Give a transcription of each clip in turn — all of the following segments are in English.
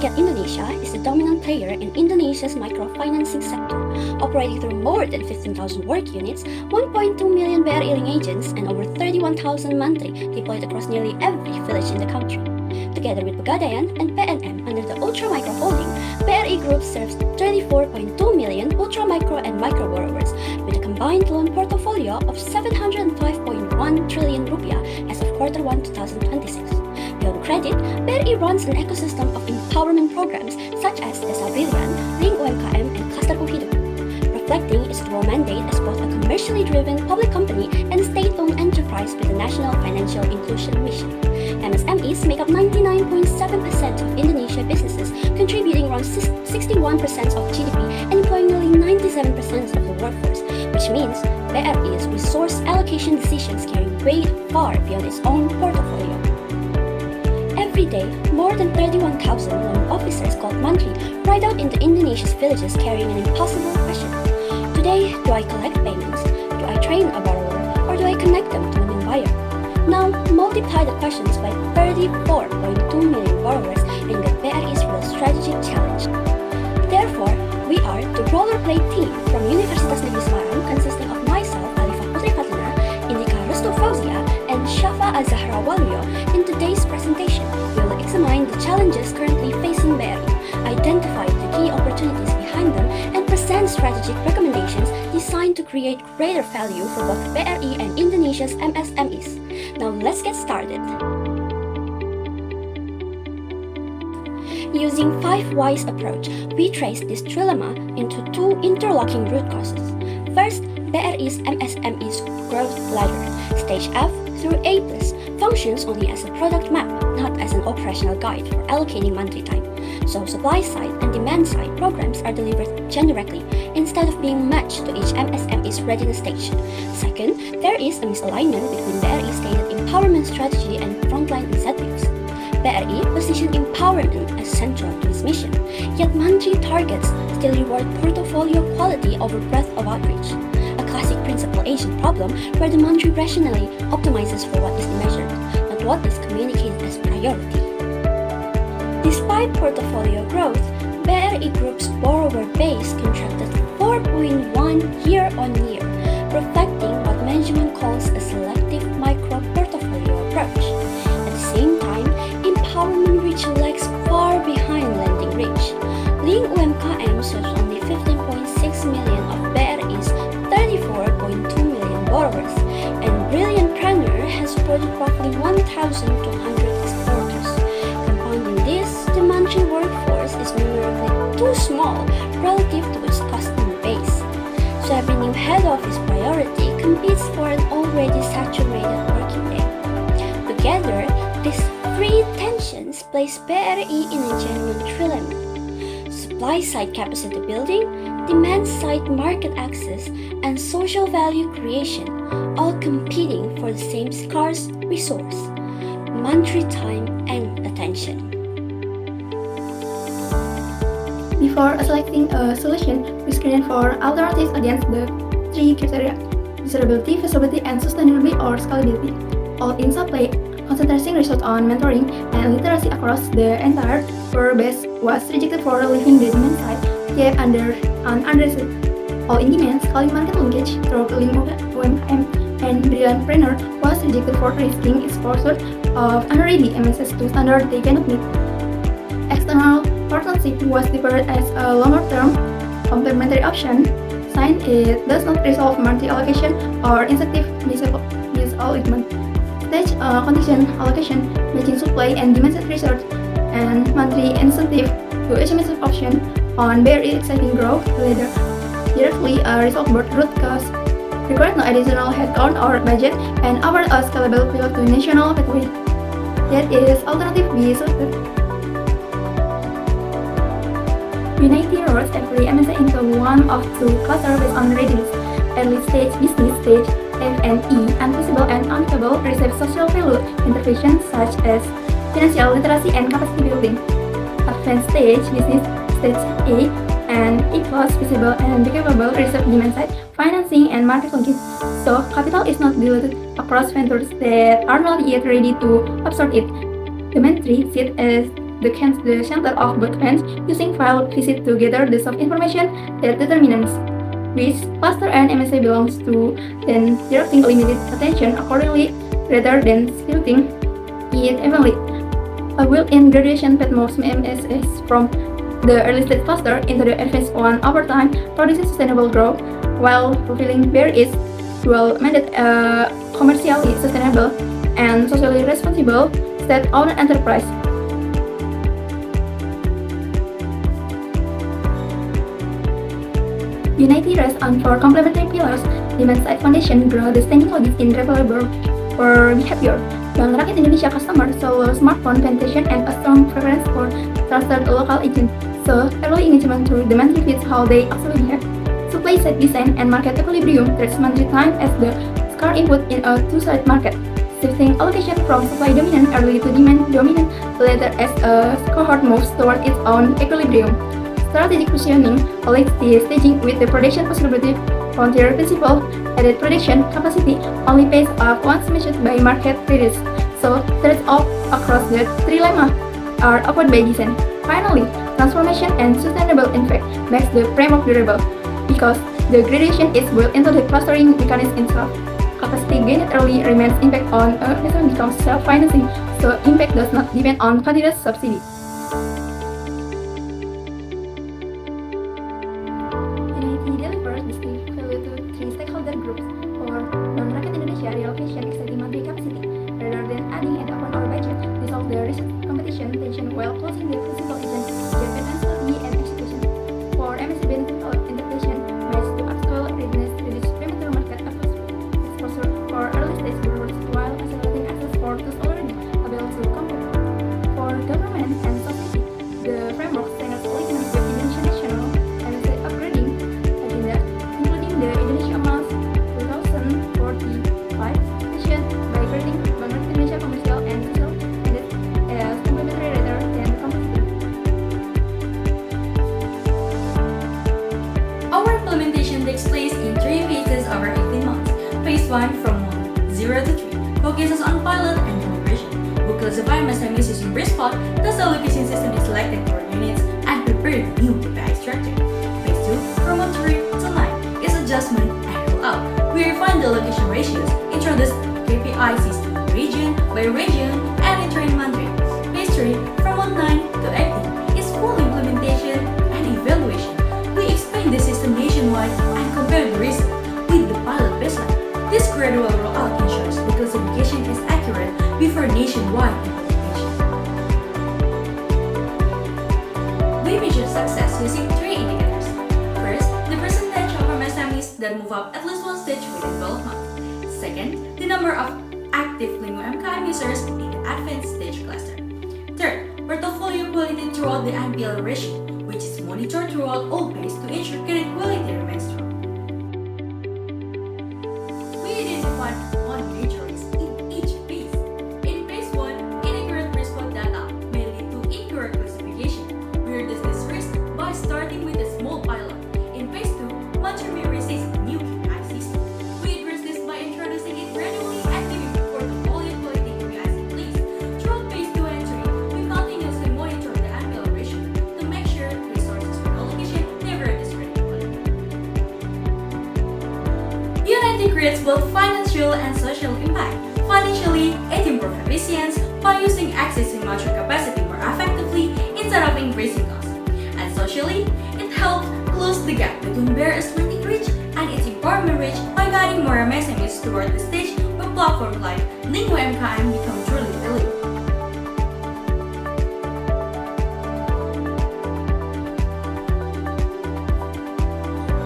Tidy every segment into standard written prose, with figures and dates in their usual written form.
Rakyat Indonesia is the dominant player in Indonesia's microfinancing sector, operating through more than 15,000 work units, 1.2 million BRI link agents, and over 31,000 mantri deployed across nearly every village in the country. Together with Pegadaian and PNM under the Ultra Micro Holding, BRI Group serves 34.2 million ultra micro and micro borrowers with a combined loan portfolio of 705.1 trillion rupiah as of Q1 2026. Beyond credit, BRI runs an ecosystem of empowerment programs such as Desa Brilliant, Link UMKM, and Cluster Hidup, reflecting its dual mandate as both a commercially driven public company and state-owned enterprise with a national financial inclusion mission. MSMEs make up 99.7% of Indonesia businesses, contributing around 61% of GDP and employing nearly 97% of the workforce, which means BRI's resource allocation decisions carry weight far beyond its own portfolio. Every day, more than 31,000 loan officers called mantri ride out into Indonesia's villages carrying an impossible question. Today, do I collect payments? Do I train a borrower? Or do I connect them to a new buyer? Now, multiply the questions by 34.2 million borrowers and get BRI's real strategic challenge. Therefore, we are the rollerblade team from Universitas Negeri Semarang consisting of myself, 𝗕𝗏𝗚𝗚, Indika Restu Fauzia, and Syafa Azahra Waluyo. In today's presentation, we will examine the challenges currently facing BRI, identify the key opportunities behind them, and present strategic recommendations designed to create greater value for both BRI and Indonesia's MSMEs. Now let's get started. Using 5 whys approach, we trace this trilemma into 2 interlocking root causes. First, BRI's MSME's growth ladder, stage F through A+, functions only as a product map, not as an operational guide for allocating mantri time. So supply side and demand side programs are delivered generically instead of being matched to each MSME's readiness stage. Second, there is a misalignment between BRI's stated empowerment strategy and frontline incentives. BRI positioned empowerment as central to its mission, yet mantri targets still reward portfolio quality over breadth of outreach. A classic principal agent problem where the mantri rationally optimizes for what is measured, not what is communicated as priority. Despite portfolio growth, BRI Group's borrower base contracted 4.1 year-on-year, reflecting what management calls a selective micro-portfolio approach. At the same time, empowerment reach lags far behind lending reach. Link UMKM serves only 15.6 million of BRI's 34.2 million borrowers, and Brilliantpreneur has supported roughly 1,200 exporters. Compounding this, the mantri workforce is numerically too small relative to its customer base. So every new head office priority competes for an already saturated working day. Together, these 3 tensions place BRI in a genuine trilemma. Supply-side capacity building, demand-side market access, and social value creation, all competing for the same scarce resource, mantri time and attention. Before selecting a solution, we screen for alternatives against the 3 criteria: desirability, feasibility, and sustainability or scalability. All in supply, concentrating research on mentoring and literacy across the entire borrower base was rejected for leaving the demand side gap unaddressed. All in demand, scaling market linkage through Link UMKM and Brilliantpreneur was rejected for risking exposure of unready MSS to standard they cannot meet. External partnership was deferred as a longer-term complementary option, since it does not resolve mantri allocation or incentive misalignment. Stage condition allocation, matching supply and demand side research, and mantri incentive to HMS option on BRI exciting growth ladder directly resolve both root cause, required no additional headcount or budget, and offer a scalable pivot to national pathway. That is alternative B selected. Uniting roles every MSA into one of 2 clusters based on readiness, early stage business stage, F&E, unfeasible and uncapable receive social value interventions such as financial literacy and capacity building. Advanced stage business stage A and E+ feasible and capable receive demand side financing and market linkage. So capital is not diluted across vendors that are not yet ready to absorb it. The mantri seat as the center of both ends using file visit to gather the sub-information that determines which cluster and MSA belongs to, then directing limited attention accordingly rather than splitting it evenly. A built-in graduation path moves MSS from the early stage cluster into the advanced one over time, producing sustainable growth while fulfilling various dual-minded, commercially sustainable and socially responsible state-owned enterprise. Unity rests on four complementary pillars: demand-side foundation, grow the standing logic in developer for behavior. Bank Rakyat Indonesia customers saw low smartphone penetration and a strong preference for trusted local agents, so early engagement through the mantri fits how they actually behave. Supply-side design and market equilibrium treats mantri time as the scarce input in a two-sided market, shifting allocation from supply dominant early to demand dominant later as a cohort moves toward its own equilibrium. Strategic positioning aligns the staging with the production possibility. Frontier principle added production capacity only pays off once measured by market readiness, so trade-off across the trilemma are avoided by design. Finally, transformation and sustainable impact makes the framework durable, because the gradation is built into the clustering mechanism itself. Capacity gained early remains impact on a return becomes self-financing, so impact does not depend on continuous subsidy. Unity delivers distinct value to three stakeholder groups. For Bank Rakyat Indonesia, reallocation exceeding monthly capacity, rather than adding an open or budget, resolve the risk competition tension while closing the principal agent gap and strategy and execution. For MSME benefit integration, match to actual readiness, reduce premature market exposure for early stage growers while accelerating access for those already able to compete. For government and society, the framework strengthens alignment with Indonesian national MSA upgrading agenda, including the Indonesia Emas 2045 vision by grading Bank Rakyat Indonesia commercial and social mandate as complementary rather than competitive. Our implementation takes place in 3 phases over 18 months. Phase 1 from 0 to 3 focuses on pilot and calibration. We classify MSMEs using BRISPOT, thus the allocation system is selected for units and prepare the new KPI structure. Phase 2 from 1 to 9 is adjustment and rollout. We refine the allocation ratios, introduce KPI system region by region, and train mantri. Phase 3 from 9 to 18 is full implementation and evaluation. We explain the system nationwide and compare the result with the pilot baseline. This gradual rollout ensures the classification is accurate before nationwide implementation. We measure success using 3 indicators. First, the percentage of MSMEs that move up at least one stage within 12 months. Second, the number of active 𝗕𝗏𝗂𝗏𝗏 users in the advanced stage cluster. Third, portfolio quality throughout the NPL ratio, which is monitored throughout all phases to ensure credit quality remains strong. We identified one major risk in each phase. In phase 1, inaccurate BRISPOT data may lead to incorrect classification. We reduce this risk by starting with a small pilot. In phase 2, mantri may resist new KPI system. We address this by introducing it gradually and giving portfolio quality KPIs in place. Throughout phase 2 and 3, we continuously monitor the NPL ratio to make sure resources for allocation never disrupt quality. Unity creates both financial and social impact. Financially, it improves efficiency by using existing mantri capacity more effectively instead of increasing costs. And socially, it helps close the gap between various lending reach and its empowerment reach by guiding more MSMEs toward the stage where platforms like 𝗕𝗏𝗂𝗏𝗏 become truly valuable.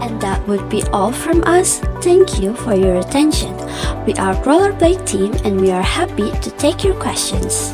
And that would be all from us. Thank you for your attention. We are Rollerblade team and we are happy to take your questions.